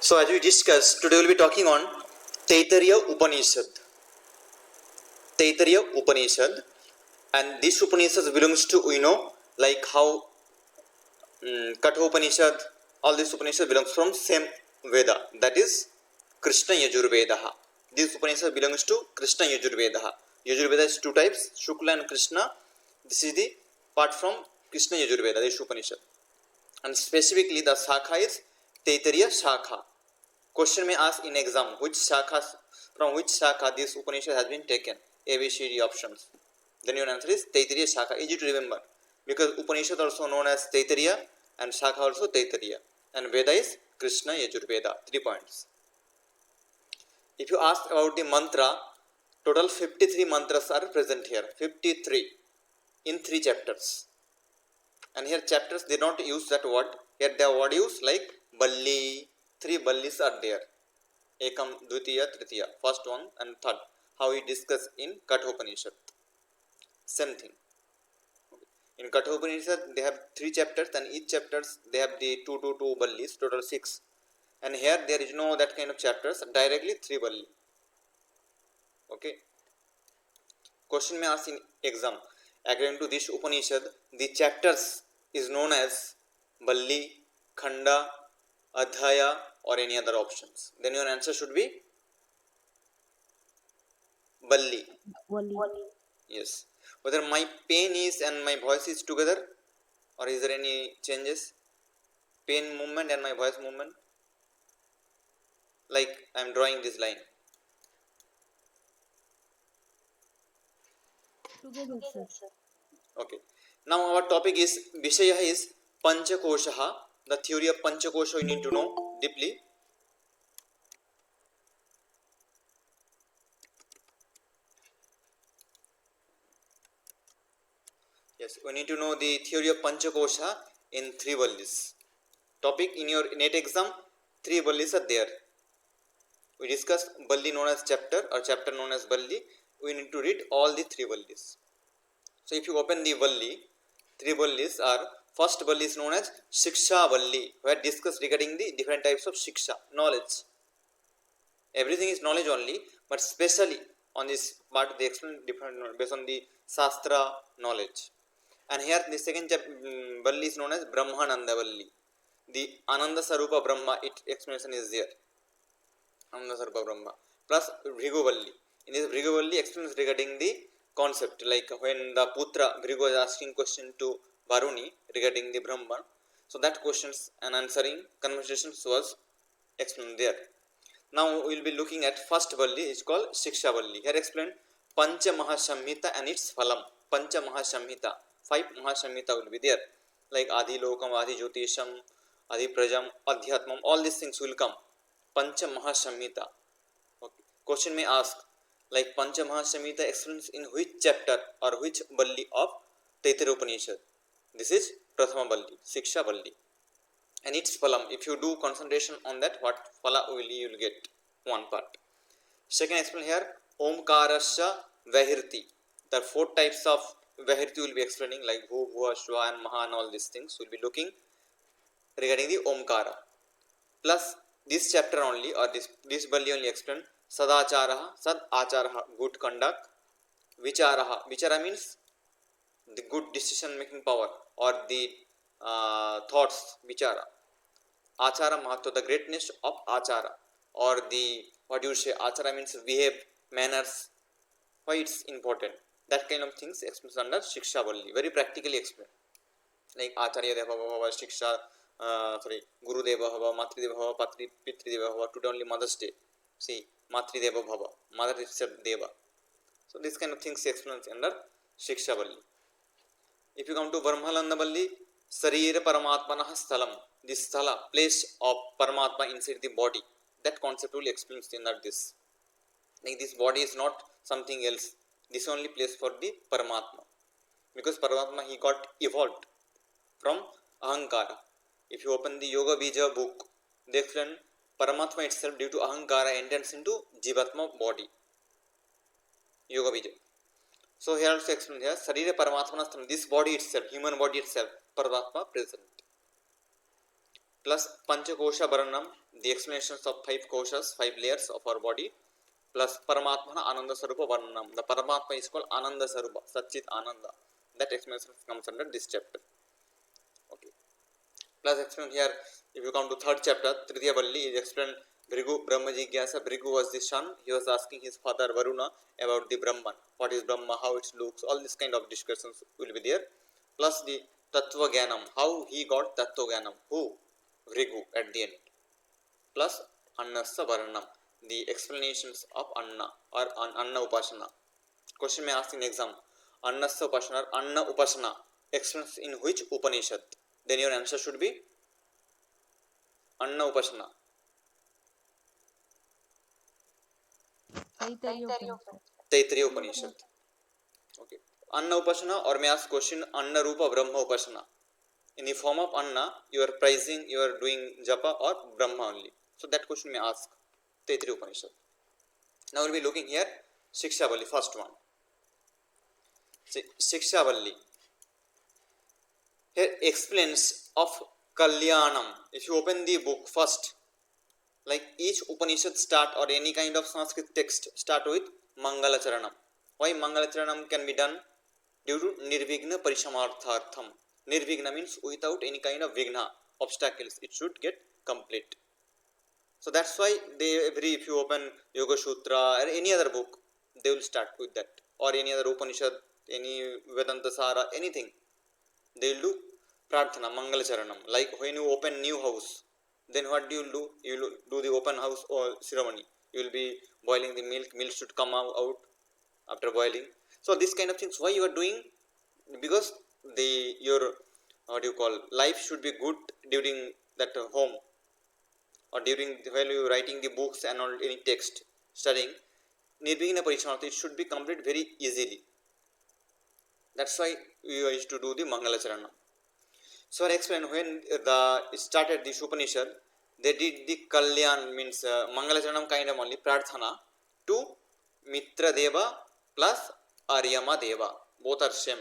So as we discussed, today we'll be talking on Taittiriya Upanishad. Taittiriya Upanishad, and this Upanishad belongs to like how Katha Upanishad, all these Upanishads belongs from same Veda, that is Krishna Yajurvedaha. This Upanishad belongs to Krishna Yajurvedaha. Yajurveda is two types, Shukla and Krishna. This is the part from Krishna Yajurveda, this Upanishad. And specifically the Shakha is Taittiriya Shakha. Question may ask in exam from which Shakha this Upanishad has been taken. A, B, C, D options. Then your answer is Taittiriya Shakha. Easy to remember because Upanishad also known as Taittiriya and Shakha also Taittiriya. And Veda is Krishna Yajurveda. 3 points. If you ask about the mantra, total 53 mantras are present here. 53 in 3 chapters. And here chapters they don't use that word. Here the word used like Balli. 3 Ballis are there. Ekam, Dvitiya, Tritiya. First one and third. How we discuss in Katha Upanishad. Same thing. In Katha Upanishad they have 3 chapters and each chapters they have the 2 Ballis, total 6. And here there is no that kind of chapters, directly 3 Balli. Okay. Question may ask in exam. According to this Upanishad, the chapters is known as Balli, Khanda, Adhyaya or any other options. Then your answer should be Balli. Yes. Whether my pen is and my voice is together or is there any changes? Pen movement and my voice movement. Like I am drawing this line. Together, sir. Okay. Now our topic is Vishaya is Panchakoshaha. The theory of Panchakosha you need to know deeply. Yes, we need to know the theory of Panchakosha in 3 Vallis. Topic in your NET exam, 3 Vallis are there. We discussed Balli known as chapter or chapter known as Balli. We need to read all the 3 Vallis. So if you open the Valli, 3 Vallis are, first Valli is known as Shiksha Valli, where discussed regarding the different types of Shiksha, knowledge. Everything is knowledge only, but specially on this part they explain different based on the Shastra knowledge. And here the second Valli is known as Brahmananda Valli. The Ananda Sarupa Brahma, its explanation is there. Ananda Sarupa Brahma. Plus Bhrigu Valli. In this Bhrigu Valli explains regarding the concept, like when the Putra Bhrigu is asking question to Varuni regarding the Brahman. So that questions and answering conversations was explained there. Now we will be looking at first Valli, is called Shiksha Valli. Here explained Pancha Mahasamhita and its Phalam. Pancha Mahasamhita. 5 Mahasamhita will be there. Like Adi Lokam, Adi Jyotisham, Adi Prajam, Adhyatmam, all these things will come. Pancha Mahasamhita. Okay. Question may ask, like Pancha Mahasamhita explains in which chapter or which Valli of Taittiriya Upanishad? This is Prathama Valli, Shiksha Valli. And its phalam, if you do concentration on that, what phala you will get one part. Second explain here, Omkarasya Vahirti. There are 4 types of Vahirti will be explaining, like Bhu, Bhuva, Shva and Maha and all these things. We will be looking regarding the Omkara. Plus this chapter only or this Valli only explain Sadacharaha, Sad Acharaha, good conduct. Vicharaha, Vichara means the good decision making power or the thoughts, Vichara. Achara Mahatva, the greatness of Achara, or the, what do you say, Achara means behave, manners, why it's important. That kind of things explains under Shiksha Valli, very practically explained. Like Acharya Deva Bhava, Shiksha, Guru Deva Bhava, Matri Deva Bhava, Pitri Deva Bhava, today only Mother's Day. See, Matri Deva Bhava, Mother itself Deva. So this kind of things explains under Shiksha Valli. If you come to Brahmalanda Valli, Sarira Paramatmana Sthalam, the sthala, place of Paramatma inside the body, that concept will explain under this. Like this body is not something else, this only place for the Paramatma. Because Paramatma he got evolved from Ahankara. If you open the Yoga Bija book, they explain Paramatma itself due to Ahankara enters into Jivatma body. Yoga Bija. So here also explain here, Sarira Paramatmana Sthalam, this body itself, human body itself, Paramatma present. plus Panchakosha Varnam, the explanations of 5 koshas, 5 layers of our body, plus Paramatmana Ananda Sarupa Varnam. The Paramatma is called Ananda Sarupa, Satchit Ananda. That explanation comes under this chapter. Okay. Plus explain here, if you come to third chapter, Tritiya Valli is explained Bhrigu Brahma Jigyasa. Bhrigu was the son. He was asking his father Varuna about the Brahman. What is Brahma, how it looks, all this kind of discussions will be there. Plus the Tattva Gyanam, how he got Tattva Gyanam. Who? Bhrigu at the end. Plus Annasa Varanam, the explanations of Anna or Anna Upasana. Question may ask in exam. Annasa Upasana or Anna Upasana explains in which Upanishad? Then your answer should be Anna Upasana. Taittiriya Upanishad. Okay. Anna Upasana, or may ask question Anna Rupa Brahma Upasana. In the form of Anna, you are praising, you are doing japa or Brahma only. So that question may ask Taittiriya Upanishad. Now we will be looking here Shikshavalli, first one. Shikshavalli. Here explains of Kalyanam. If you open the book first, like each Upanishad start or any kind of Sanskrit text start with Mangala Charanam. Why Mangala Charanam can be done? Due to Nirvigna Parishamarthartham. Nirvigna means without any kind of vigna, obstacles, it should get complete. So that's why if you open Yoga Sutra or any other book, they will start with that. Or any other Upanishad, any Vedanta Sara, anything. They will do Prarthana, Mangala Charanam. Like when you open new house, then what do? You will do the open house or ceremony. You will be boiling the milk. Milk should come out after boiling. So this kind of things, why you are doing? Because your life should be good during that home, or during while you writing the books and all any text studying. Nirvigna Parishamartha, it should be complete very easily. That's why we used to do the Mangala Charanam. So I explain when it started this Upanishad, they did the Kalyan, means Mangala Charanam kind of only Prarthana to Mitra Deva plus Aryama Deva. Both are same.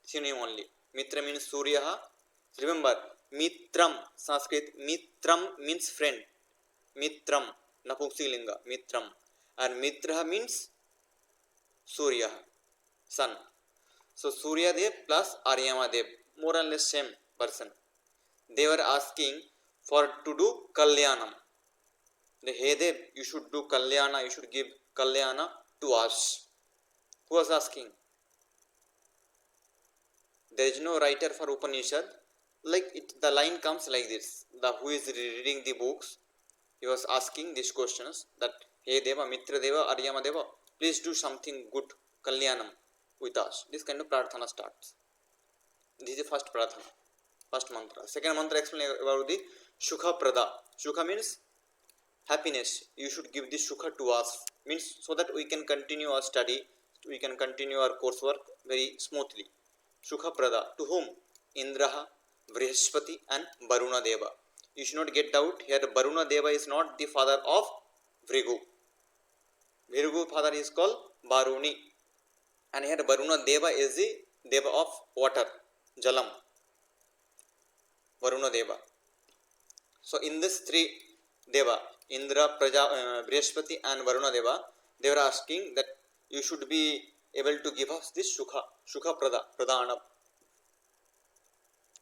Synonym only. Mitra means Surya. Remember, Mitram, Sanskrit, Mitram means friend. Mitram, Napumsaklinga, Mitram. And Mitra means Surya, sun. So Surya Dev plus Aryama Dev, more or less same person. They were asking for to do Kalyanam. Hey Dev, you should do Kalyana, you should give Kalyana to us. Who was asking? There is no writer for Upanishad. Like the line comes like this. The who is reading the books, he was asking these questions that hey Deva, Mitra Deva, Aryama Deva, please do something good, Kalyanam with us. This kind of Prarthana starts. This is the first Prarthana, first mantra. Second mantra explains about the Sukha Prada. Sukha means happiness. You should give this Sukha to us. Means so that we can continue our study, we can continue our coursework very smoothly. Sukha Prada. To whom? Indraha, Brihaspati and Varuna Deva. You should not get doubt here. Varuna Deva is not the father of Bhrigu. Bhrigu father is called Varuni. And here Varuna Deva is the Deva of water, Jalam. Varuna Deva. So in this three Deva, Indra, Brihaspati and Varuna Deva, they were asking that you should be able to give us this Sukha Pradana.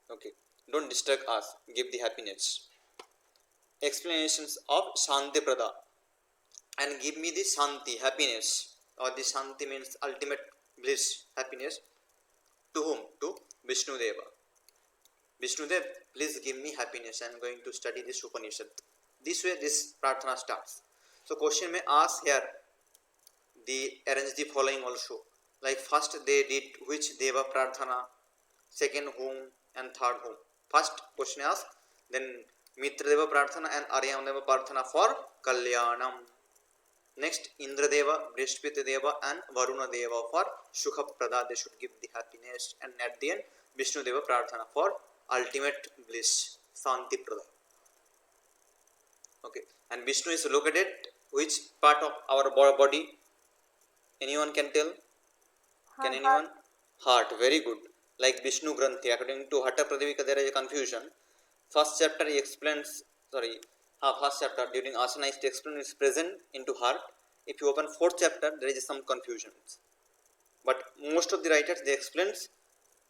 Okay, don't disturb us, give the happiness. Explanations of Shanti Prada. And give me the Shanti, happiness. Or the Shanti means ultimate bliss, happiness. To whom? To Vishnu Deva. Vishnu Dev, please give me happiness. I am going to study this Upanishad. This way this Prarthana starts. So question may ask here, they arrange the following also. Like first they did which Deva Prarthana, second whom, and third whom. First question asked, then Mitra Deva Prarthana and Aryama Deva Prarthana for Kalyanam. Next Indra Deva, Brihaspati Deva and Varuna Deva for Sukha Prada, they should give the happiness. And at the end Vishnu Deva Prarthana for ultimate bliss, Shanti Prada. Okay, and Vishnu is located which part of our body? Anyone can tell? Can anyone? Heart. Very good. Like Vishnu Granthi, according to Hatha Pradipika there is a confusion. First chapter he explains, first chapter during asana is to explain is present into heart. If you open fourth chapter, there is some confusions. But most of the writers they explains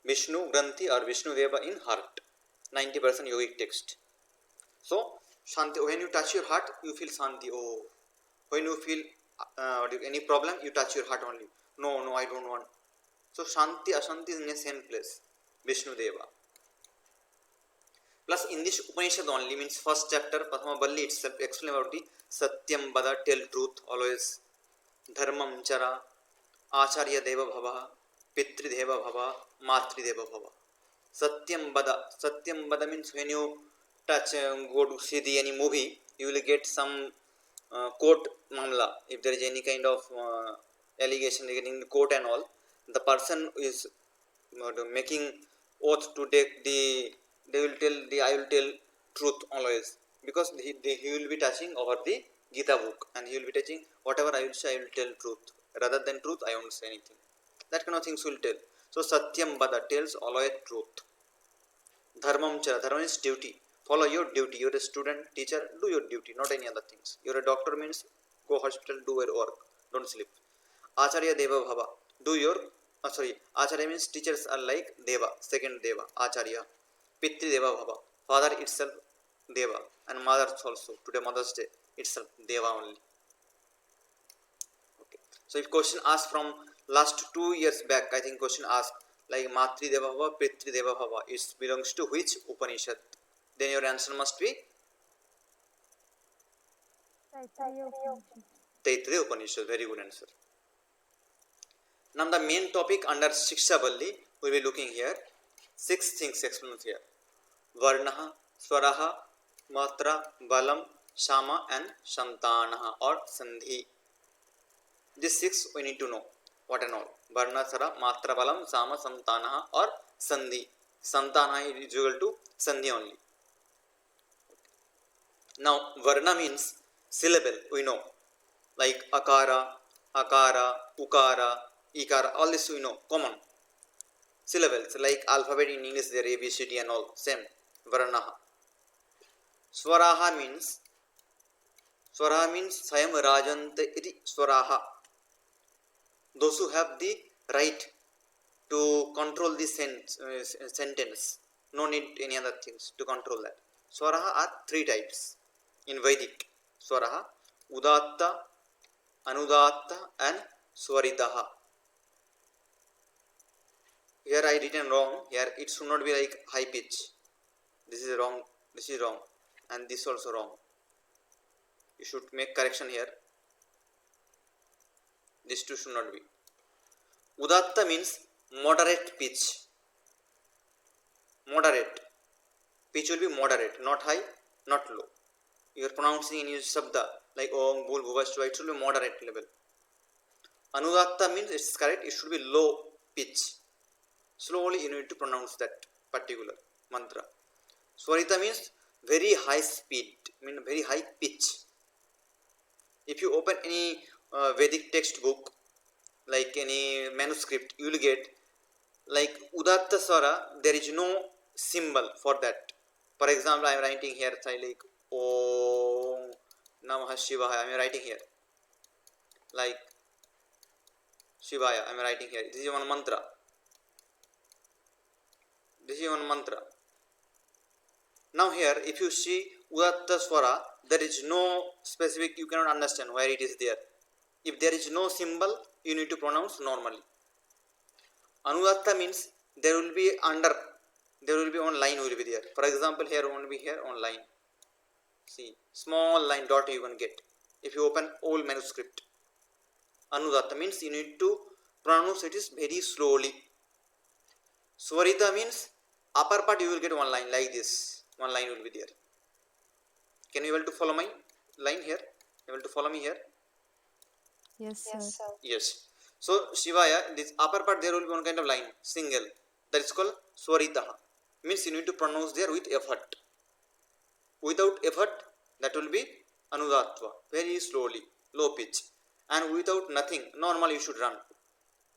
Vishnu Granthi or Vishnu Deva in heart. 90% yogic text. So Shanti, when you touch your heart, you feel Shanti. Oh, when you feel any problem, you touch your heart only. No, I don't want. So Shanti, Ashanti is in the same place. Vishnu Deva. Plus in this Upanishad only means first chapter, Prathama Balli itself explain about the Satyam Bada, tell truth always. Dharmam Chara, Acharya Deva Bhava, Pitri Deva Bhava, Matri Deva Bhava. Satyam Bada means when you touch, go to see any movie, you will get some court mamla. If there is any kind of allegation regarding the court and all, the person is making oath to take I will tell truth always, because he will be touching over the Gita book and he will be touching whatever I will say, I will tell truth. Rather than truth, I won't say anything. That kind of things will tell. So Satyam Bada tells always truth. Dharmam Chara, dharma is duty. Follow your duty. You're a student, teacher, do your duty, not any other things. You're a doctor means go hospital, do your work, don't sleep. Acharya Deva Bhava, do your Acharya means teachers are like Deva, second Deva, Acharya. Pitri Deva Bhava, father itself Deva, and mothers also. Today Mother's Day itself Deva only. Okay. So if question asked from last 2 years back, I think question asked like Matri Deva Bhava, Pitri Deva Bhava, it belongs to which Upanishad? Then your answer must be Taittiriya Upanishad. Very good answer. Now the main topic under Shiksha Balli, we will be looking here. 6 things explained here. Varnaha, Swaraha, Matra, Balam, Shama and Shantanaha or Sandhi. These 6 we need to know. What and all? Varna, Swara, Matra, Balam, Shama, Shantanaha or Sandhi. Santanaha is equal to Sandhi only. Now Varna means syllable, we know. Like Akara, Akara, Ukara, Ikara, all this we know, common. Syllables, like alphabet in English, there A, B, C, D and all, same. Varnaha. Swaraha means Swayam Rajanta iti Swaraha. Those who have the right to control the sentence. No need any other things to control that. Swaraha are 3 types in Vedic. Swaraha, Udatta, Anudatta and Swaritaha. Here I written wrong. Here it should not be like high pitch. This is wrong. This is wrong. And this also wrong. You should make correction here. This two should not be. Udatta means moderate pitch. Moderate. Pitch will be moderate. Not high, not low. You are pronouncing in your sabda like Om, Bhul, Bhuvashva. It should be moderate level. Anudatta means it's correct. It should be low pitch. Slowly you need to pronounce that particular mantra. Swarita means very high speed, mean very high pitch. If you open any Vedic textbook, like any manuscript, you will get like Udatta Swara, there is no symbol for that. For example, I am writing here like Om Namah Shivaya, I am writing here. Like Shivaya, I am writing here. This is one mantra. This is one mantra. Now here, if you see Udatta Swara, there is no specific, you cannot understand where it is there. If there is no symbol, you need to pronounce normally. Anudatta means there will be one line will be there. For example, here won't be here on line. See, small line dot you can get. If you open old manuscript. Anudatta means you need to pronounce it is very slowly. Swarita means upper part you will get one line like this. One line will be there. Can you able to follow my line here? Able to follow me here? Yes, sir. Yes. So Shivaya, this upper part there will be one kind of line, single. That is called Swaritaha. Means you need to pronounce there with effort. Without effort, that will be Anudatva. Very slowly, low pitch. And without nothing, normal you should run.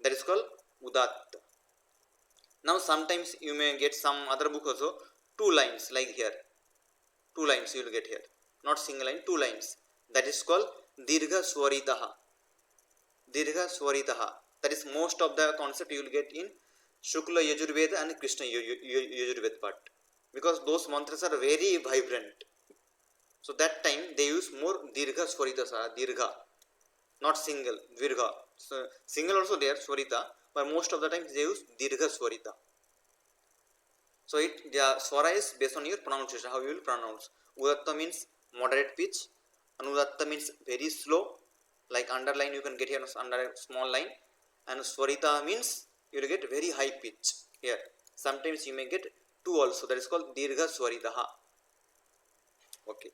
That is called Udatta. Now sometimes you may get some other book also, 2 lines like here. Two lines you will get here, not single line, two lines. That is called dirgha swaritaha. Dirgha swaritaha. That is most of the concept you will get in Shukla Yajurveda and Krishna Yajurveda part, because those mantras are very vibrant. So that time they use more dirgha swarita, dirgha, not single, dirgha. So single also there, swarita, but most of the time they use dirgha swarita. So the swara is based on your pronunciation, how you will pronounce. Udatta means moderate pitch, anudatta means very slow, like underline you can get here under a small line, and swarita means you will get very high pitch here. Sometimes you may get two also, that is called dirgha swaritaha. Okay.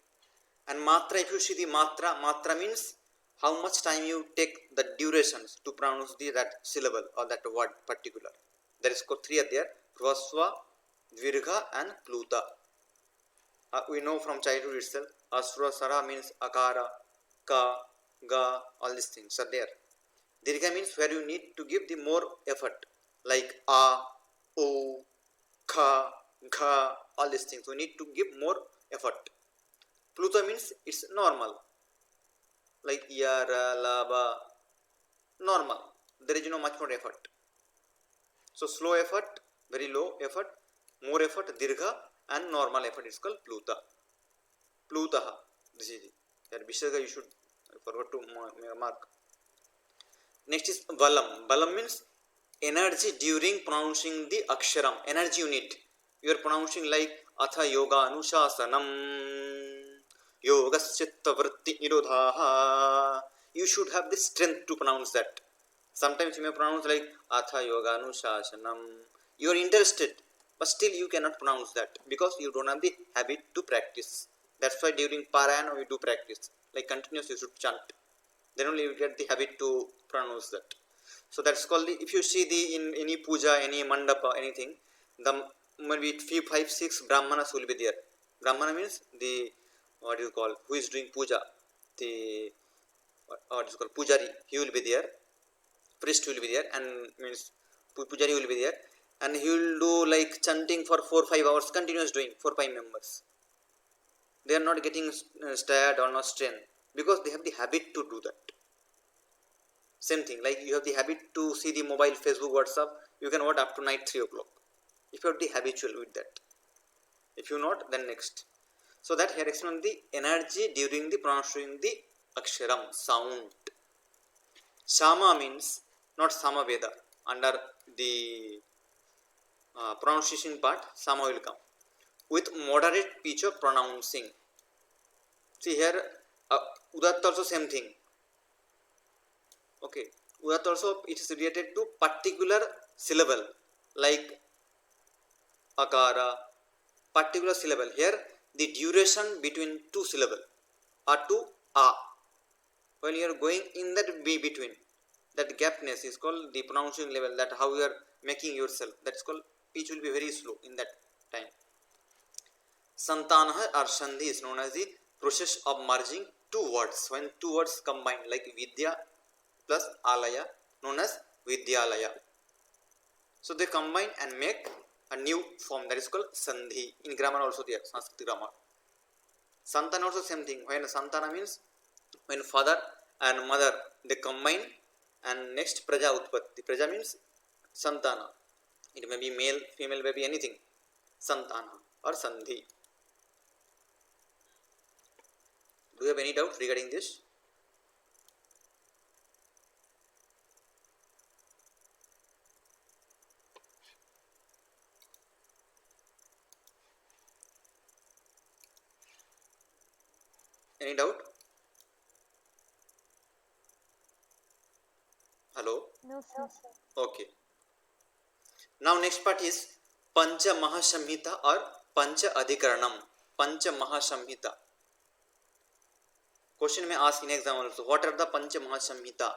And matra, if you see the matra means how much time you take the durations to pronounce that syllable or that word particular. There is three are there: hrasva, dvirgha and pluta. We know from childhood itself, asra sara means akara, ka, ga, all these things are there. Dirgha means where you need to give the more effort, like a, o, kha, gha, all these things. We need to give more effort. Pluta means it's normal, like yara, laba, normal. There is no much more effort. So slow effort, very low effort, more effort, dirgha, and normal effort is called pluta. Plutaha. This is it. Visarga you should forget to mark. Next is balam. Balam means energy during pronouncing the aksharam. Energy you need. You are pronouncing like atha yoga anushasanam, yogaschitta vritti nirodhaha. You should have the strength to pronounce that. Sometimes you may pronounce like atha yoga anushasanam. You are interested, but still you cannot pronounce that because you don't have the habit to practice. That's why during parayana we do practice. Like continuously you should chant. Then only you get the habit to pronounce that. So that's called the, if you see the in any puja, any mandapa, anything, the maybe 5-6 brahmanas will be there. Brahmana means the, what you call, who is doing puja, the what is called pujari, he will be there, priest will be there, and means pujari will be there, and he will do like chanting for 4-5 hours, continuous doing, 4-5 members. They are not getting tired or not strained because they have the habit to do that. Same thing, like you have the habit to see the mobile, Facebook, WhatsApp, you can watch up to night 3 o'clock. If you are the habitual with that. If you not, then next. So that here explain the energy during the pronouncing the aksharam, sound. Sama means not samaveda. Under the pronunciation part, sama will come. With moderate pitch of pronouncing. See here, udatta also same thing. Okay, udatta also it is related to particular syllable like akara, particular syllable. Here the duration between two syllable are to a. When you are going in that be between, that gapness is called the pronouncing level. That how you are making yourself. That's called pitch will be very slow in that time. Santanaha or sandhi is known as the process of merging two words. When two words combine, like vidya plus alaya, known as vidyalaya. So they combine and make a new form, that is called sandhi. In grammar also there, Sanskrit grammar. Santana also same thing. When santana means when father and mother they combine, and next praja utpatti. Praja means santana. It may be male, female, may be anything. Santana or sandhi. Do you have any doubt regarding this? Any doubt? Hello? No, sir. Okay. Now next part is Pancha Mahasamhita or Pancha Adhikaranam. Pancha Mahasamhita. Question may ask in exam also, what are the Pancha Mahasamhita,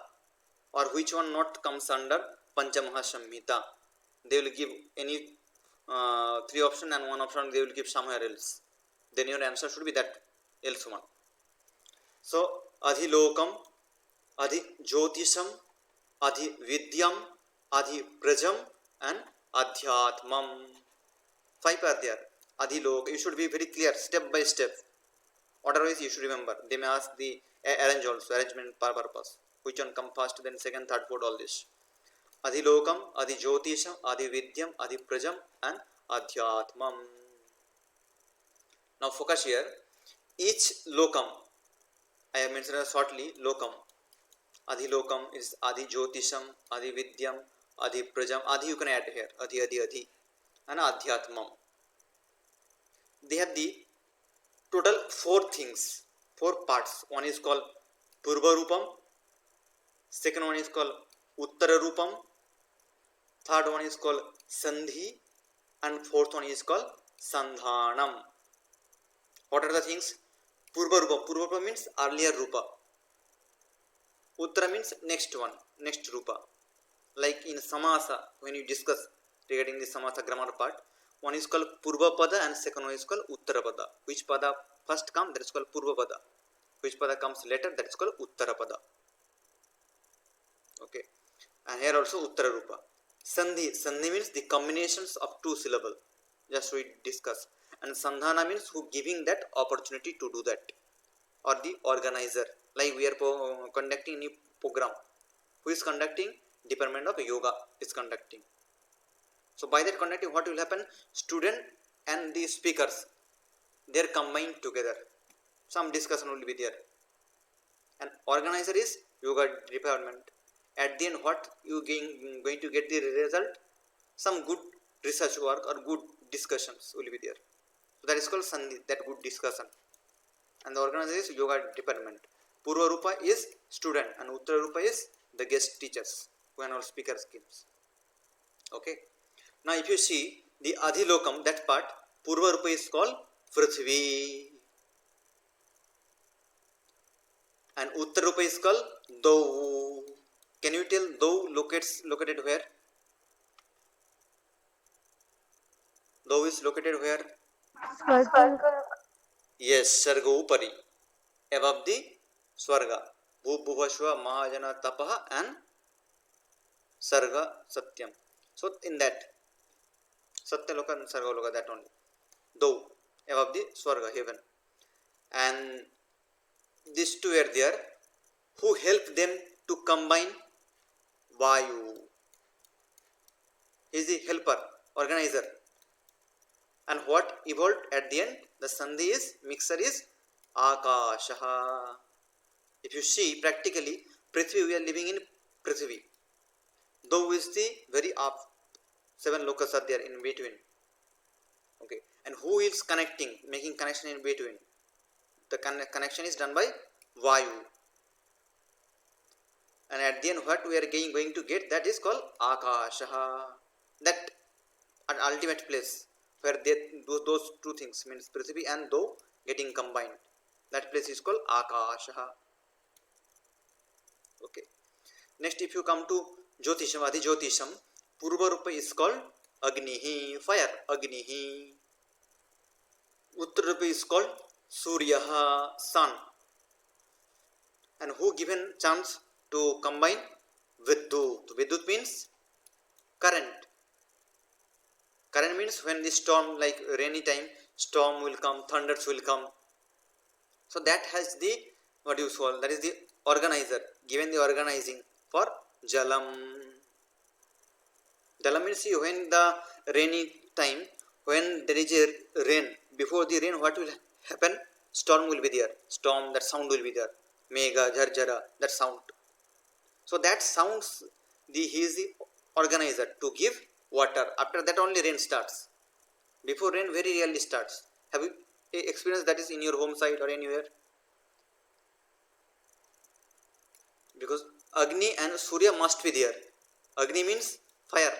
or which one not comes under Pancha Mahasamhita? They will give any 3 options and 1 option they will give somewhere else. Then your answer should be that else one. So Adhilokam, Adhijyotisham, Adhividyam, Adhiprajam and Adhyatmam. 5 are there. Adhilok. You should be very clear, step by step. Otherwise, you should remember. They may ask the arrange also, arrangement per purpose. Which one come first, then second, third, fourth, all this. Adhilokam, Adhijyotisham, Adhividyam, Adhiprajam, and Adhyatmam. Now focus here. Each lokam, I have mentioned shortly, lokam. Adhilokam is Adhijyotisham, Adhividyam, Adhiprajam. Adhi you can add here. Adhi. And Adhyatmam. They have the total 4 things, 4 parts. One is called Purva Rupam, second one is called Uttara Rupam, third one is called Sandhi, and fourth one is called Sandhanam. What are the things? Purva Rupa. Purva Rupa means earlier Rupa. Uttara means next one, next Rupa. Like in Samasa, when you discuss regarding the Samasa grammar part, one is called Purva Pada and second one is called Uttara Pada. Which Pada first comes, that is called Purva Pada. Which Pada comes later, that is called Uttara Pada. Okay. And here also Uttara Rupa. Sandhi. Sandhi means the combinations of 2 syllables. Just we discuss. And Sandhana means who giving that opportunity to do that. Or the organizer. Like we are conducting a program. Who is conducting? Department of Yoga is conducting. So by that conducting, what will happen? Student and the speakers, they are combined together. Some discussion will be there. And organizer is Yoga department. At the end, what you going to get the result? Some good research work or good discussions will be there. So that is called Sandhi, that good discussion. And the organizer is Yoga department. Purva Rupa is student and Uttara Rupa is the guest teachers who are all speaker schemes. Okay. Now if you see the Adhilokam, that part, Purva Rupa is called Prithvi. And Uttara Rupa is called Dau. Can you tell Dau located where? Dau is located where? Swarga. Yes, Sarga Upari. Above the Swarga. Bhubhuvashva Mahajana Tapaha and Sarga Satyam. So in that, Satya Loka and Sarga Loka, that only. Dau, above the Swarga, heaven. And these 2 are there. Who help them to combine? Vayu. He is the helper, organizer. And what evolved at the end? The Sandhi is, mixer is Akashaha. If you see practically, Prithvi, we are living in Prithvi. Though is the very up, 7 lokas are there in between. Okay. And who is connecting, making connection in between? The connection is done by Vayu. And at the end, what we are going to get, that is called Akashaha. That an ultimate place where those 2 things means Prithvi and Dau getting combined. That place is called Akashaha. Okay. Next, if you come to Jyotisham, Adhijyotisham, Purva Rupa is called Agnihi, fire, Agnihi. Uttara Rupa is called Suryaha, sun. And who given chance to combine? Vidyut. Vidyut means current. Current means when the storm, like rainy time, storm will come, thunders will come. So that has the, what you call, that is the organizer, given the organizing for Jalam. Jalam means, see, when the rainy time, when there is a rain, before the rain, what will happen? Storm will be there. Storm, that sound will be there. Mega, Jharjara, that sound. So that sounds, he is the organizer to give water. After that only rain starts. Before rain very rarely starts. Have you experienced that is in your home side or anywhere? Because Agni and Surya must be there. Agni means fire,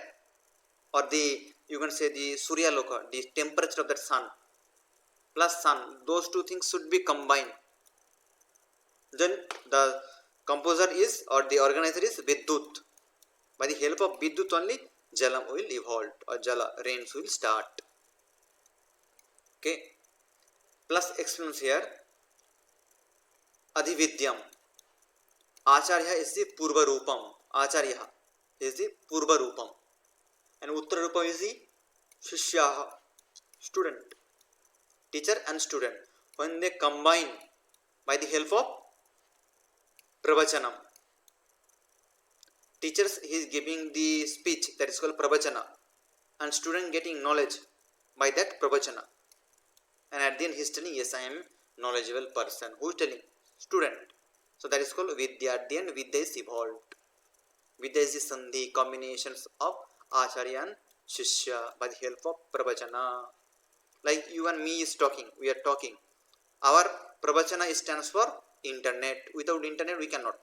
or the, you can say the Surya Loka, the temperature of that sun, plus sun, those 2 things should be combined. Then the composer is, or the organizer is Vidyut. By the help of Vidyut only, Jalam will evolve, or Jala, rains will start. Okay. Plus explains here, Adhividyam. Acharya is the Purva Rupam. Acharya is the Purva Rupam. And Uttara Rupam is the Shishya, student. teacher and student, when they combine by the help of pravachanam. Teachers is giving the speech, that is called pravachana, and student getting knowledge by that pravachana. And at the end he is telling, yes, I am knowledgeable person. Who is telling? Student. So that is called vidya. At the end vidya is evolved. Vidya is the sandhi, combinations of acharya and shishya by the help of pravachana. Like you and me is talking, we are talking. Our pravachana stands for internet. Without internet we cannot.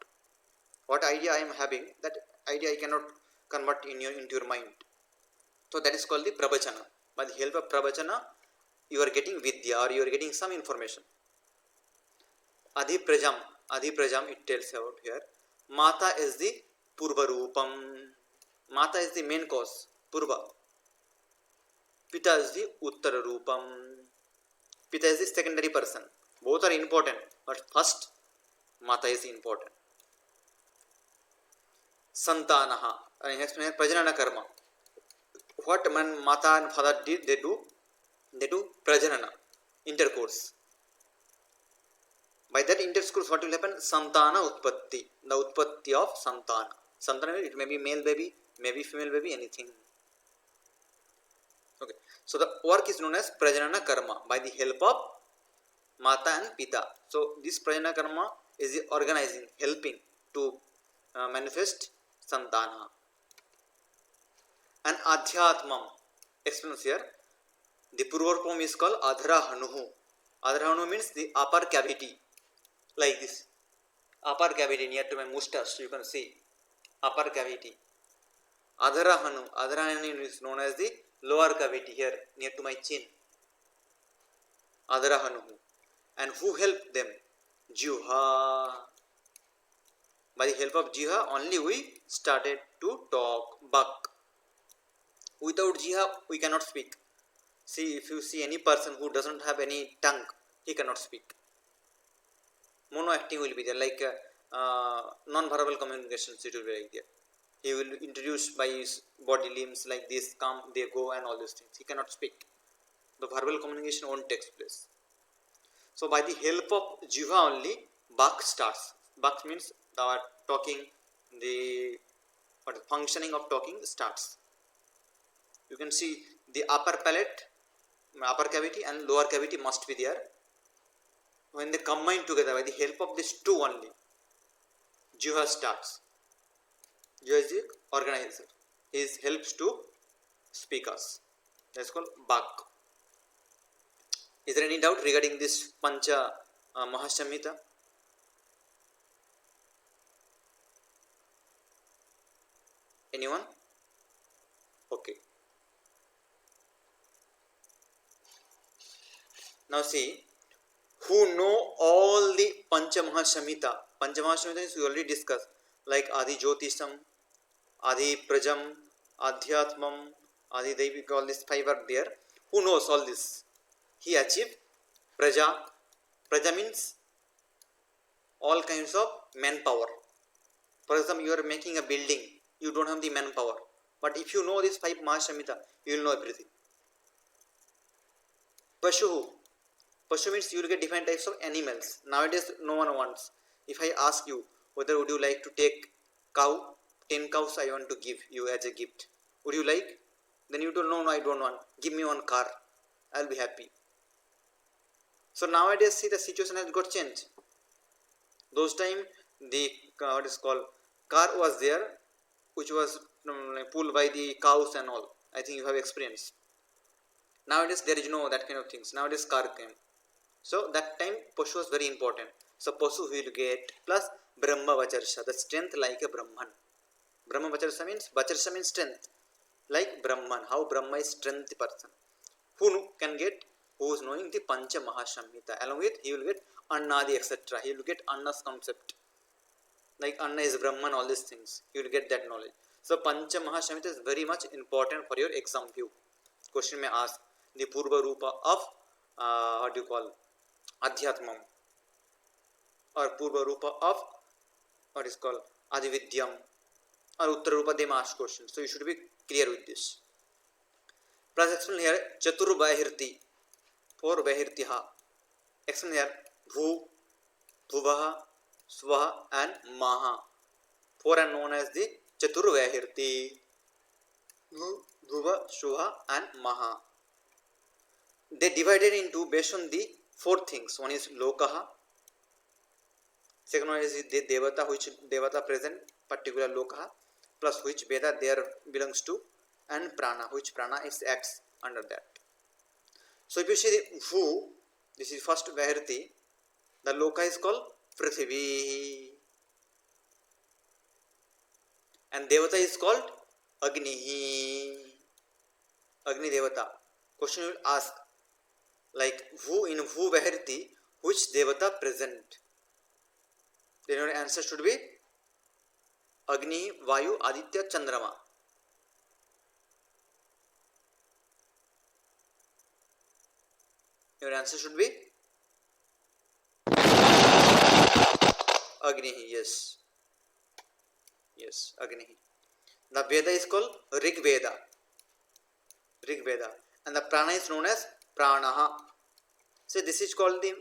What idea I am having, that idea I cannot convert into your mind. So that is called the pravachana. By the help of pravachana, you are getting vidya, or you are getting some information. Adhiprajam, it tells about here. Mata is the purva roopam. Mata is the main cause, purva. Pita is the uttara roopam. Pita is the secondary person. Both are important, but first Mata is important. Santanaha, next one, prajanana karma. What man Mata and father did, they do prajanana, intercourse. By that intercourse, what will happen? Santana utpatti, the utpatti of santana. Santana, it may be male baby, maybe female baby, anything. Okay, so the work is known as prajanana karma by the help of Mata and Pita. So this prajanana karma is the organizing, helping to manifest santana. And adhyatmam explains here. The purvarpam is called adharahanuhu. Adharahanuhu means the upper cavity, like this. Upper cavity near to my mustache, you can see upper cavity. Adharahanu is known as the lower cavity here near to my chin. Adharahanuhu. And who helped them? Jivha. By the help of Jivha only we started to talk, buck. Without Jivha we cannot speak. See, if you see any person who doesn't have any tongue, he cannot speak. Mono acting will be there, like non-verbal communications, it will be like there. He will introduce by his body limbs like this, come, they go, and all these things. He cannot speak. The verbal communication won't take place. So by the help of Jiva only, Bak starts. Bak means the talking, the functioning of talking starts. You can see the upper palate, upper cavity and lower cavity must be there. When they combine together by the help of these two only, Jiva starts. Jiva is the organizer. He helps to speak us. That's called Bak. Is there any doubt regarding this Pancha Mahasamhita? Anyone? Okay. Now see, who know all the Pancha Mahasamhita. Pancha Mahasamhita is we already discussed, like Adi Jyotisham, Adi Prajam, Adhyatmam, Adi Devi, all these five are there. Who knows all this? He achieved Praja. Praja means all kinds of manpower. For example, you are making a building, you don't have the manpower. But if you know these five Mahasamhita, you will know everything. Pashu. Pashu means you will get different types of animals. Nowadays, no one wants. If I ask you whether would you like to take cow, 10 cows I want to give you as a gift. Would you like? Then you don't know, no, I don't want. Give me one car. I will be happy. So nowadays, see, the situation has got changed. Those time, the what is called car was there, which was pulled by the cows and all. I think you have experience. Nowadays, there is no that kind of things. Nowadays, car came. So that time, Pashu was very important. So Pashu will get plus Brahma Vacharsha, the strength like a Brahman. Brahma Vacharsha means strength, like Brahman. How Brahma is strength person. Who can get? Who is knowing the Pancha Mahasamhita. Along with, he will get Annadi, etc. He will get Anna's concept. Like Anna is Brahman, all these things. He will get that knowledge. So Pancha Mahasamhita is very much important for your exam view. Question may ask the Purva Rupa of what do you call Adhyatmam, or Purva Rupa of what is called Adividyam, or Uttara Rupa. They may ask questions. So you should be clear with this. Plus explain here Chaturbahirti. 4 Vahirtiha. Explain here. Bhu, Bhuvah, Swah and Maha. 4 are known as the Chatur Vahirti. Bhu, Bhuva, Shuha and Maha. They divided into based on the 4 things. One is Lokaha. Second one is the Devata, which Devata present particular Lokaha, plus which Veda there belongs to, and Prana, which Prana is acts under that. So if you see the Bhu, this is first Vahirti, the Loka is called Prithvi, and Devata is called Agni. Agni Devata. Question you will ask, like Bhu, in Bhu Vahirti, which Devata present? Then your answer should be Agni, Vayu, Aditya, Chandrama. Your answer should be Agni. Yes. Yes, Agni. The Veda is called Rig Veda. Rig Veda. And the Prana is known as Pranaha. So this is called the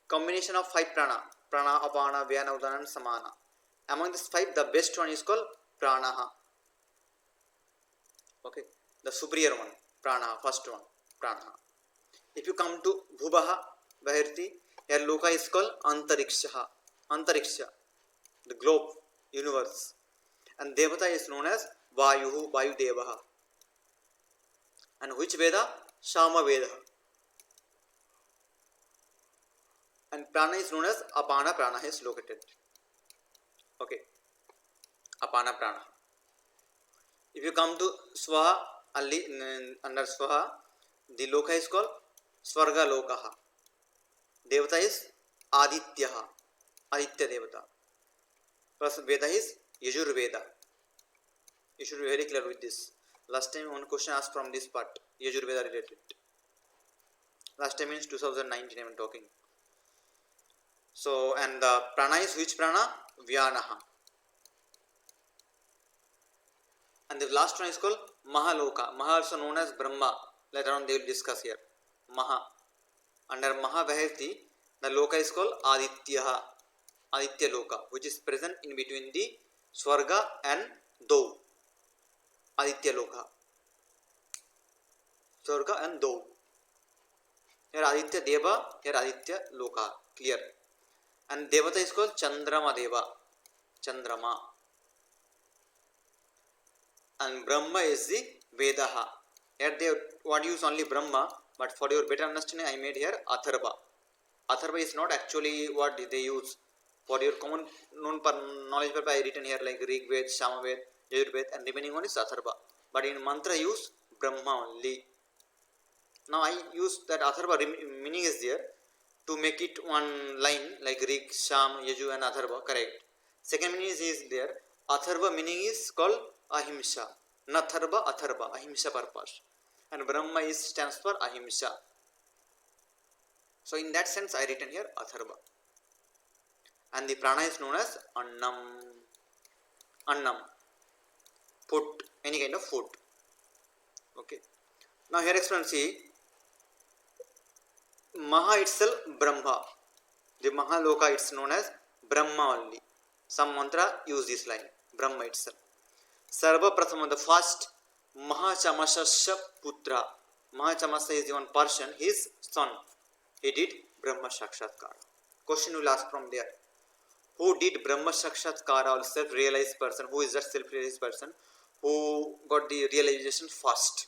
combination of 5 Prana. Prana, Apana, Vyana, Udana and Samana. Among these 5, the best one is called Pranaha. Okay. The superior one. Pranaha. First one. Pranaha. If you come to Bhubaha, Vahirti, here Loka is called Antarikshaha. Antariksha. The globe. Universe. And Devata is known as Vayuhu, Vayudevaha. And which Veda? Shama Veda. And Prana is known as Apana Prana is located. Okay. Apana Prana. If you come to Swaha, under Swaha, the Loka is called Swarga Lokaha. Devata is Adityaha. Aditya Devata. Plus Veda is Yajur Veda. You should be very clear with this. Last time one question asked from this part, Yajur Veda related. Last time means 2019 I am talking. So, and the Prana is which Prana? Vyanaha. And the last one is called Mahaloka. Maha also known as Brahma. Later on they will discuss here. Maha. Under Maha Vahirti, the Loka is called Adityaha. Aditya Loka, which is present in between the Swarga and Dau. Aditya Loka. Swarga and Dau. Here Aditya Deva, here Aditya Loka. Clear. And Devata is called Chandrama Deva. Chandrama. And Brahma is the Vedaha. Here they what use only Brahma, but for your better understanding I made here Atharva. Atharva is not actually what they use. For your common known knowledge purpose I written here like Rig Ved, Shama Ved, Yajur Ved, and remaining one is Atharva. But in mantra use Brahma only. Now I use that Atharva meaning is there to make it one line like Rig, Sham, Yaju and Atharva, correct. Second meaning is there. Atharva meaning is called Ahimsa. Natharva, Atharva, Ahimsa purpose. And Brahma is stands for Ahimsa. So in that sense I written here Atharva. And the Prana is known as Annam. Annam. Food. Any kind of food. Okay. Now here explain, see. Maha itself Brahma. The Mahaloka it's known as Brahma only. Some mantra use this line. Brahma itself. Sarva Prathama, the first Mahachamasasya Putra. Mahachamasa is the one person, his son. He did Brahma Sakshatkara. Question will ask from there. Who did Brahma Sakshatkara or self-realized person? Who is that self-realized person? Who got the realization first?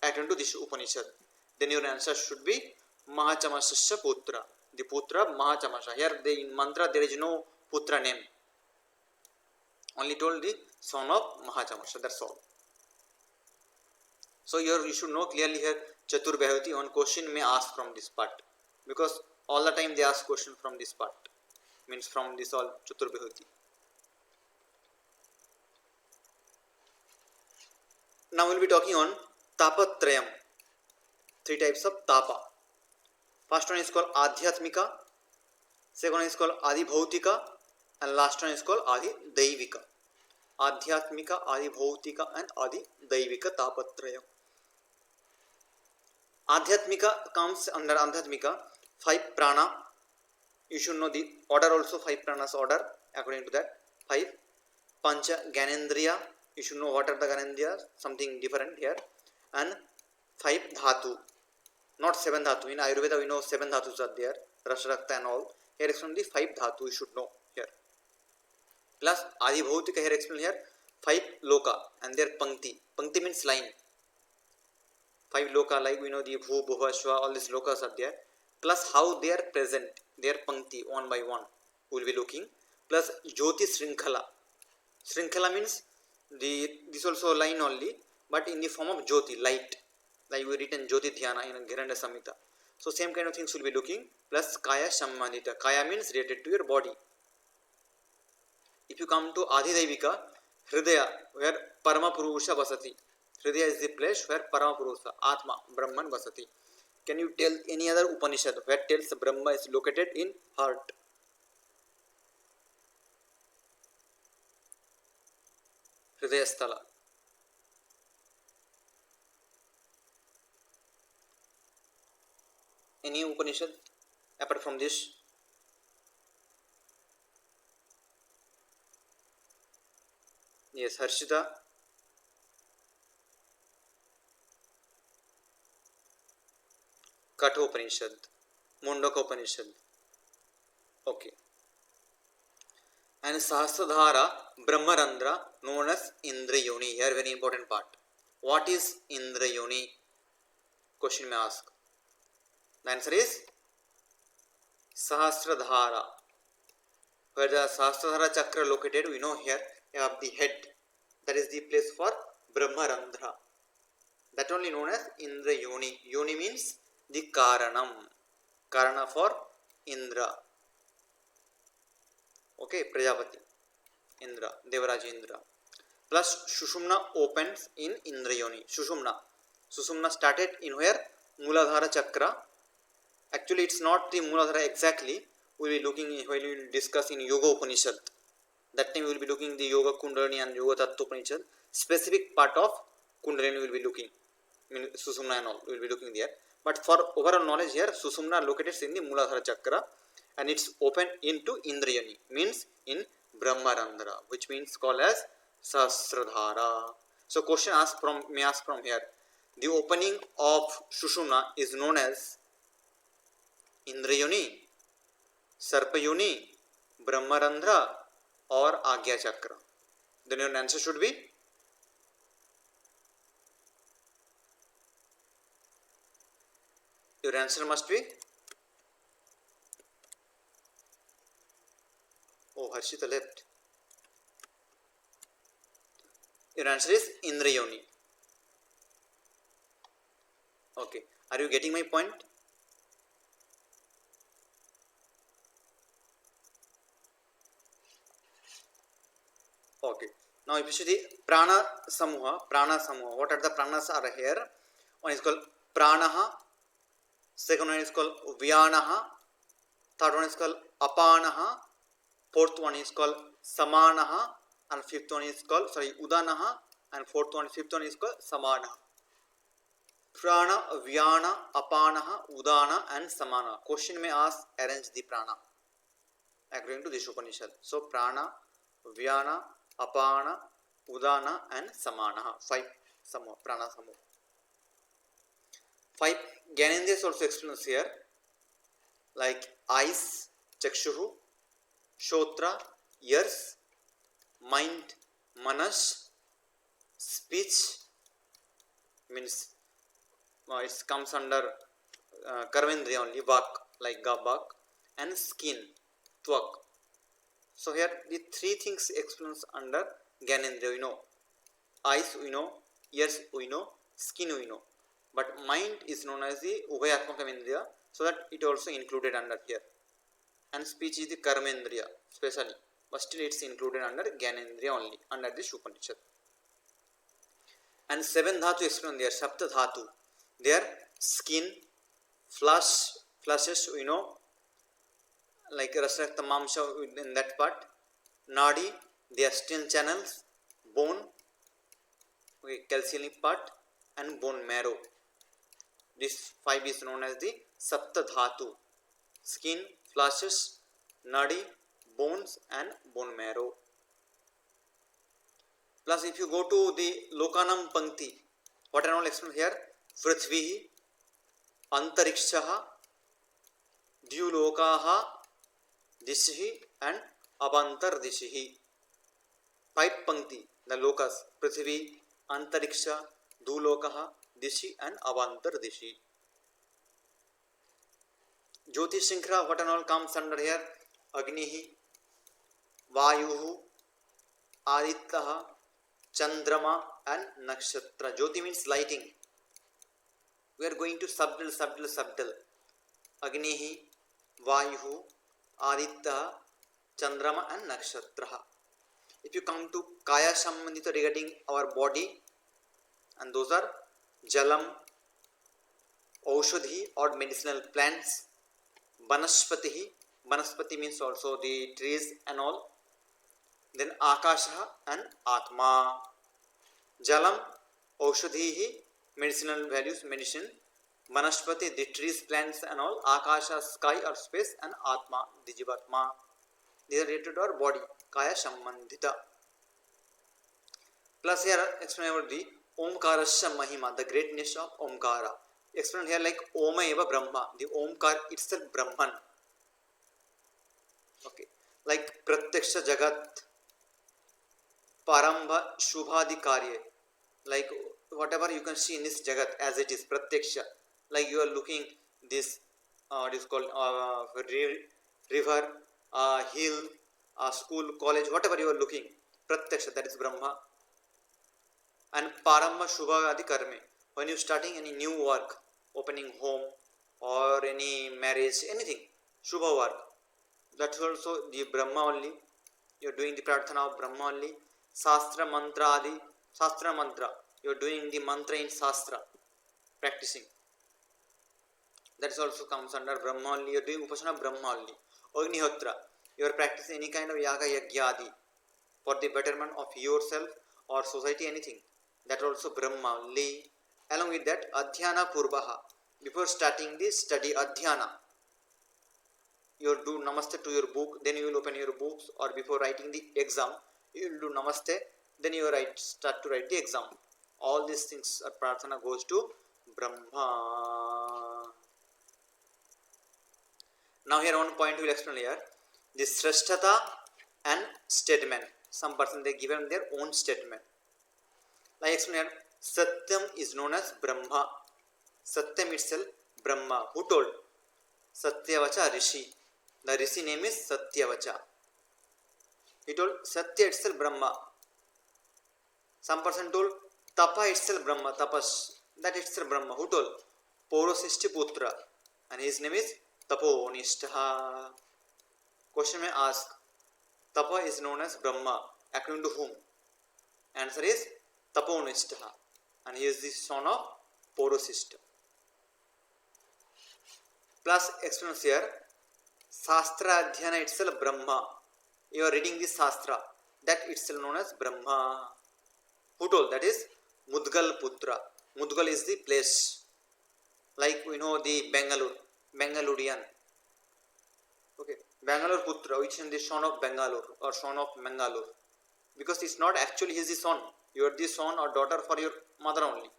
Attend to this Upanishad. Then your answer should be Mahachamasasya Putra. The Putra Mahachamasa. Here in mantra there is no Putra name. Only told the son of Mahachamasa. That's all. So you should know clearly here Chatur Vahirti. One question may ask from this part. Because all the time they ask question from this part. Means from this all Chatur Vahirti. Now we will be talking on Tapatrayam. 3 types of Tapa. First one is called Adhyatmika. Second one is called Adibhautika. And last one is called Adidaivika. Adhyatmika, Adibhautika and Adidaivika Tapatrayam. Adhyatmika comes under Adhyatmika. 5 prana. You should know the order also. 5 pranas order according to that. 5 pancha gyanendriya. You should know what are the gyanendriya. Something different here. And 5 dhatu. Not 7 dhatu. In Ayurveda we know 7 dhatus are there. Rasa, Rakta and all. Here is from the 5 dhatu you should know here. Plus Adi Bhautika here explain here. 5 loka and their pankti. Pankti means line. 5 loka, like we know the Bhu, Bhuva, Shva, all these lokas are there. Plus how they are present, their pankti one by one we will be looking. Plus Jyoti Srinkhala. Srinkhala means this also line only, but in the form of Jyoti, light. Like we written Jyoti Dhyana in Gheranda Samhita. So same kind of things we will be looking. Plus Kaya Sambandhita. Kaya means related to your body. If you come to Adhidevika, Hridaya, where Paramapurusha Vasati. Hridaya is the place where Paramapurusha, Atma, Brahman Vasati. Can you tell any other Upanishad where tells Brahma is located in heart? Hridaya Sthala. Any Upanishad apart from this? Yes, Harshita. Kathopanishad, Mundakopanishad. Okay. And Sahasradhara, Brahmarandra, known as Indrayoni. Here, very important part. What is Indrayoni? Question may ask. The answer is Sahasradhara. Where the Sahasradhara chakra located, we know here you have the head. That is the place for Brahmarandra. That only known as Indrayoni. Yoni means the Karanam. Karana for Indra. Okay, Prajapati. Indra, Devaraja Indra. Plus Sushumna opens in Indrayoni. Sushumna. Sushumna started in where? Muladhara chakra. Actually, it's not the Muladhara exactly. We will be looking when we will discuss in Yoga Upanishad. That time we will be looking the Yoga Kundalini and Yoga Tattva Upanishad. Specific part of Kundalini we will be looking. I mean, Susumna and all we will be looking there. But for overall knowledge here, Susumna located in the Muladhara chakra and it's open into Indrayani, means in Brahmarandra, which means called as Sahasradhara. So question may ask from here. The opening of Sushumna is known as Indrayoni, Sarpayoni, Brahmarandra or Agya chakra. Then your answer should be your answer must be oh, Harshita left. Your answer is Indrayoni. Okay. Are you getting my point? Okay. Now if you see the Prana Samuha, what are the pranas are here? One is called Pranaha, second one is called Vyanaha, third one is called Apanaha, fourth one is called Samanaha, and fifth one is called Udanaha, and fifth one is called Samanaha. Prana, Vyana, Apanaha, Udana and Samana. Question may ask, arrange the prana according to this Upanishad. So Prana, Vyana, Apana, Udana and Samanaha. 5 prana samuha. 5 Gyanendriyas also explained here, like eyes, Chakshuhu, Shotra, ears, mind, Manas, speech, means it comes under Karmendriya only, Vak, like Gabak, and skin, Tvak. So here the 3 things explains under Gyanendriya we know. Eyes we know, ears we know, skin we know. But mind is known as the Ubhayatmakam Indriya, so that it also included under here. And speech is the Karmendriya specially, but still it's included under Gyanendriya only, under this Upanishad. And 7 dhatu explained there, Sapta dhatu. There skin, flashes we know, like Rasakta Mamsha in that part, Nadi, the astral channels, bone, okay, calcium part and bone marrow. This 5 is known as the Sapta Dhatu: skin, flashes, nadi, bones, and bone marrow. Plus, if you go to the Lokanam Pankti, what are all explained here? Prithvi, Antarikshaha, Dyulokaha, Dishihi, and Abantar Dishihi. 5 Pankti, the lokas: Prithvi, Antariksha, Dulokaha, Dishi, and Abantar Dishi. Jyoti Shinkra, what and all comes under here? Agnihi, Vayuhu, Adityaha, Chandrama, and Nakshatra. Jyoti means lighting. We are going to subtle. Agnihi, Vayuhu, Adityaha, Chandrama, and Nakshatra. If you come to Kaya Sambandhita regarding our body, and those are Jalam, Aushadhi or medicinal plants, Vanaspatihi, Vanaspati means also the trees and all, then Akasha and Atma. Jalam, Aushadhihi, medicinal values, medicine, Vanaspati, the trees, plants and all, Akasha, sky or space, and Atma, the Jivatma. These are related to our body, Kaya Sambandhita. Plus here explain about the Omkarasya Mahima, the greatness of Omkara. Explain here like Oma Eva Brahma, the Omkar itself Brahman. Okay, like Pratyaksha Jagat, Parambha Shubhadi Karye, like whatever you can see in this Jagat as it is Pratyaksha, like you are looking this what is called river, hill, school, college, whatever you are looking, Pratyaksha, that is Brahma. And Parambha Shubhadi Karme, when you starting any new work, opening home or any marriage, anything, Shubha work, that's also the Brahma only. You are doing the Prarthana of Brahma only. Sastra Mantra Adi, Sastra Mantra, you are doing the mantra in Sastra, practicing. That is also comes under Brahma only. You are doing Upasana Brahma only. Agnihotra, you are practicing any kind of Yaga Yagya Adi for the betterment of yourself or society, anything. That also Brahma only. Along with that, Adhyana Purvaha, before starting the study Adhyana, you do Namaste to your book, then you will open your books, or before writing the exam, you will do Namaste, then you start to write the exam. All these things, Prarthana goes to Brahma. Now here one point we will explain here, the Shrashtata and statement. Some person they given their own statement. Like explain here, Satyam is known as Brahma. Satyam itself Brahma. Who told? Satyavacha Rishi. The Rishi name is Satyavacha. He told Satya itself Brahma. Some person told Tapa itself Brahma. Tapas, that itself Brahma. Who told? Porosishti Putra. And his name is Taponishtaha. Question may ask, Tapa is known as Brahma. According to whom? Answer is Taponishtaha. And he is the son of Porosishta. Plus explains here, Sastra Adhyana itself Brahma. You are reading this Sastra, that itself known as Brahma. Who told? That is Mudgal Putra. Mudgal is the place. Like we know the Bengalurian. Okay, Bangalore Putra, which is the son of Bangalore or son of Mangalore. Because it's not actually he is the son. You are the son or daughter for your mother only.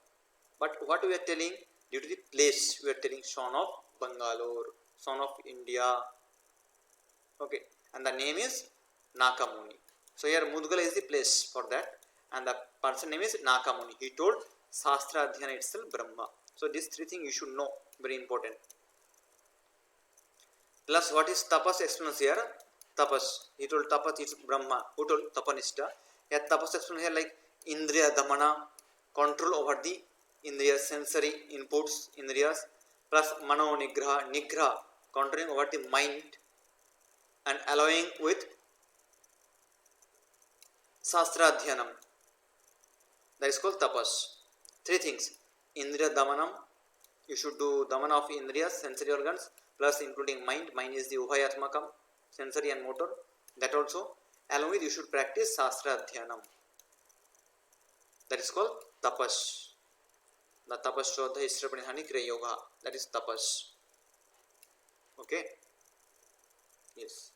But what we are telling, due to the place, we are telling son of Bangalore, son of India. Okay, and the name is Nakamuni. So here Mudgala is the place for that, and the person name is Nakamuni. He told Sastra Adhyana itself Brahma. So these three things you should know, very important. Plus what is tapas explains here? Tapas. He told tapas is Brahma. Who told? Tapanishta. Here tapas explains here like Indriya Damana, control over the Indriya sensory inputs, Indriyas, plus Mano Nigraha, Nigraha, controlling over the mind and allowing with Sastra Adhyanam. That is called tapas. Three things. Indriya Damanam, you should do Damana of Indriyas, sensory organs, plus including mind. Mind is the Uhayatmakam, sensory and motor. That also. Along with you should practice Sastra Adhyanam. That is called tapas. The tapasrodha Israpanihani Kriya Yoga. That is tapas. Okay? Yes.